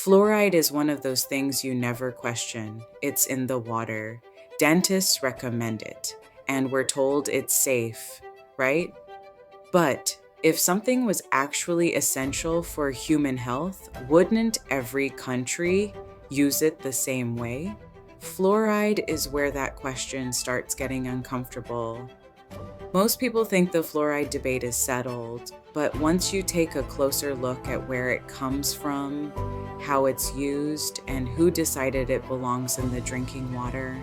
Fluoride is one of those things you never question. It's in the water. Dentists recommend it, and we're told it's safe, right? But if something was actually essential for human health, wouldn't every country use it the same way? Fluoride is where that question starts getting uncomfortable. Most people think the fluoride debate is settled, but once you take a closer look at where it comes from, how it's used, and who decided it belongs in the drinking water,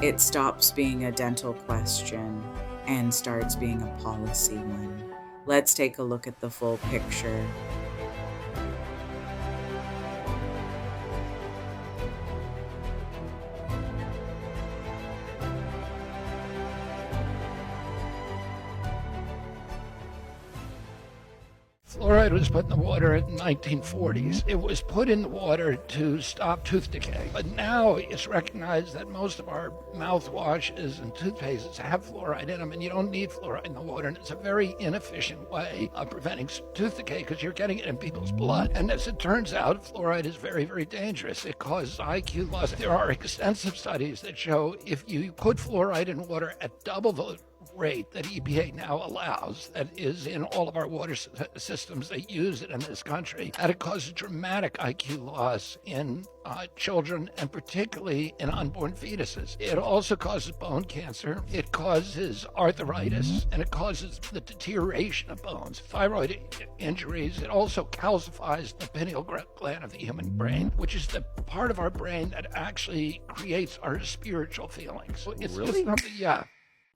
it stops being a dental question and starts being a policy one. Let's take a look at the full picture. Fluoride was put in the water in the 1940s. It was put in the water to stop tooth decay. But now it's recognized that most of our mouthwashes and toothpastes have fluoride in them, and you don't need fluoride in the water. And it's a very inefficient way of preventing tooth decay because you're getting it in people's blood. And as it turns out, fluoride is very, very dangerous. It causes IQ loss. There are extensive studies that show if you put fluoride in water at double the rate that EPA now allows, that is in all of our water systems that use it in this country, that it causes dramatic IQ loss in children and particularly in unborn fetuses. It also causes bone cancer, it causes arthritis, and it causes the deterioration of bones, thyroid injuries. It also calcifies the pineal gland of the human brain, which is the part of our brain that actually creates our spiritual feelings. So it's Really? just something, yeah.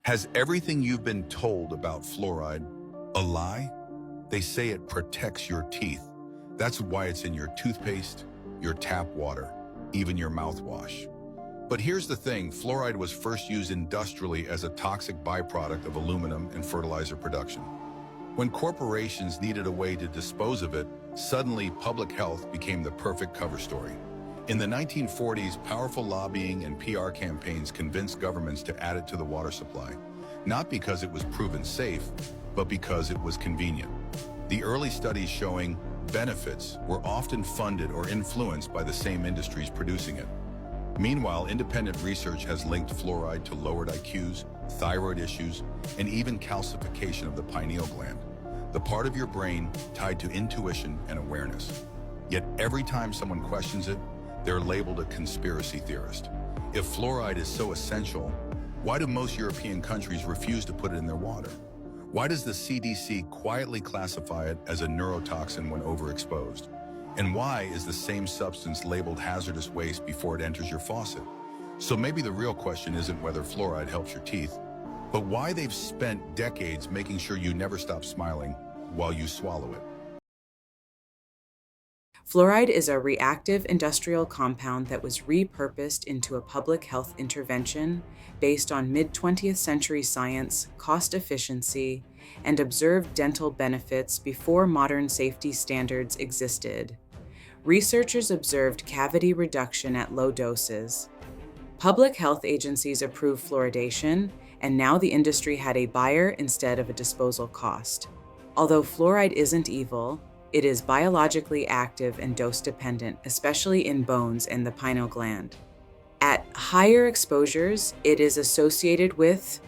Has everything you've been told about fluoride a lie? They say it protects your teeth. That's why it's in your toothpaste, your tap water, even your mouthwash. But here's the thing, fluoride was first used industrially as a toxic byproduct of aluminum and fertilizer production. When corporations needed a way to dispose of it, suddenly public health became the perfect cover story. In the 1940s, powerful lobbying and PR campaigns convinced governments to add it to the water supply, not because it was proven safe, but because it was convenient. The early studies showing benefits were often funded or influenced by the same industries producing it. Meanwhile, independent research has linked fluoride to lowered IQs, thyroid issues, and even calcification of the pineal gland, the part of your brain tied to intuition and awareness. Yet every time someone questions it, they're labeled a conspiracy theorist. If fluoride is so essential, why do most European countries refuse to put it in their water? Why does the CDC quietly classify it as a neurotoxin when overexposed? And why is the same substance labeled hazardous waste before it enters your faucet? So maybe the real question isn't whether fluoride helps your teeth, but why they've spent decades making sure you never stop smiling while you swallow it. Fluoride is a reactive industrial compound that was repurposed into a public health intervention based on mid-20th century science, cost efficiency, and observed dental benefits before modern safety standards existed. Researchers observed cavity reduction at low doses. Public health agencies approved fluoridation, and now the industry had a buyer instead of a disposal cost. Although fluoride isn't evil, it is biologically active and dose-dependent, especially in bones and the pineal gland. At higher exposures, it is associated with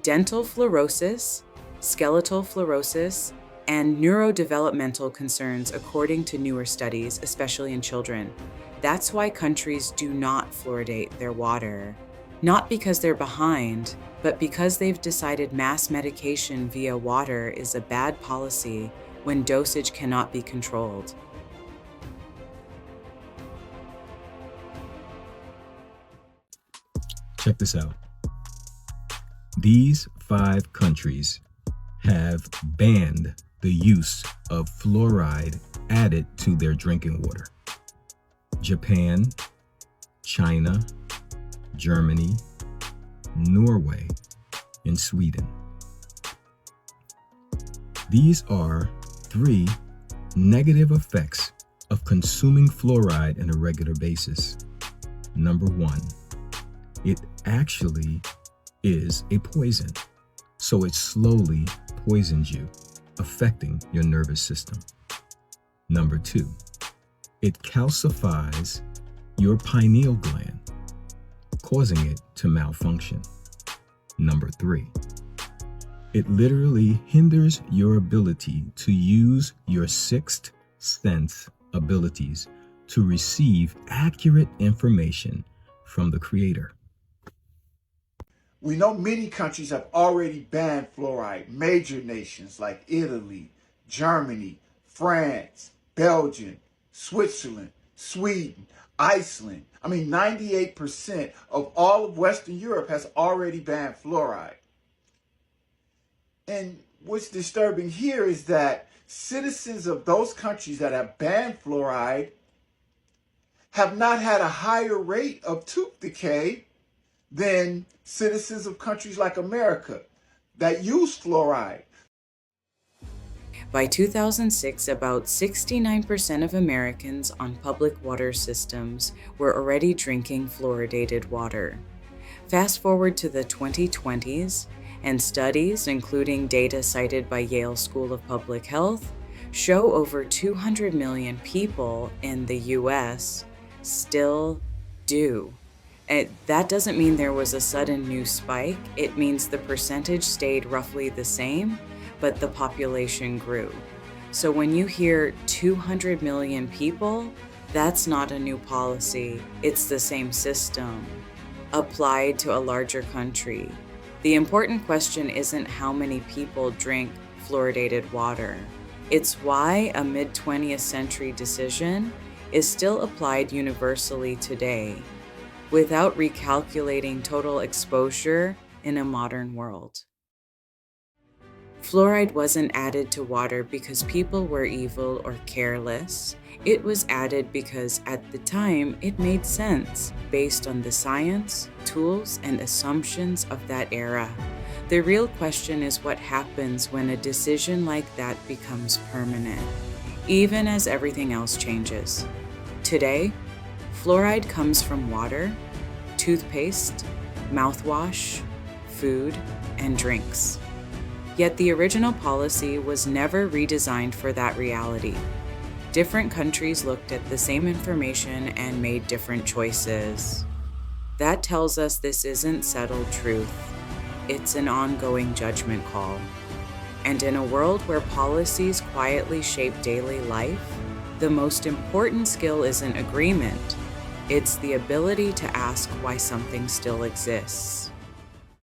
dental fluorosis, skeletal fluorosis, and neurodevelopmental concerns according to newer studies, especially in children. That's why countries do not fluoridate their water. Not because they're behind, but because they've decided mass medication via water is a bad policy when dosage cannot be controlled. Check this out. These 5 countries have banned the use of fluoride added to their drinking water. Japan, China, Germany, Norway, and Sweden. These are 3 negative effects of consuming fluoride on a regular basis. Number 1, it actually is a poison, so it slowly poisons you, affecting your nervous system. Number 2, It calcifies your pineal gland, causing it to malfunction. Number 3, it literally hinders your ability to use your sixth sense abilities to receive accurate information from the Creator. We know many countries have already banned fluoride. Major nations like Italy, Germany, France, Belgium, Switzerland, Sweden, Iceland. 98% of all of Western Europe has already banned fluoride. And what's disturbing here is that citizens of those countries that have banned fluoride have not had a higher rate of tooth decay than citizens of countries like America that use fluoride. By 2006, about 69% of Americans on public water systems were already drinking fluoridated water. Fast forward to the 2020s, and studies, including data cited by Yale School of Public Health, show over 200 million people in the US still do. That doesn't mean there was a sudden new spike. It means the percentage stayed roughly the same, but the population grew. So when you hear 200 million people, that's not a new policy. It's the same system applied to a larger country. The important question isn't how many people drink fluoridated water. It's why a mid-20th century decision is still applied universally today, without recalculating total exposure in a modern world. Fluoride wasn't added to water because people were evil or careless. It was added because at the time it made sense based on the science, tools, and assumptions of that era. The real question is what happens when a decision like that becomes permanent, even as everything else changes. Today, fluoride comes from water, toothpaste, mouthwash, food, and drinks. Yet the original policy was never redesigned for that reality. Different countries looked at the same information and made different choices. That tells us this isn't settled truth. It's an ongoing judgment call. And in a world where policies quietly shape daily life, the most important skill isn't agreement. It's the ability to ask why something still exists.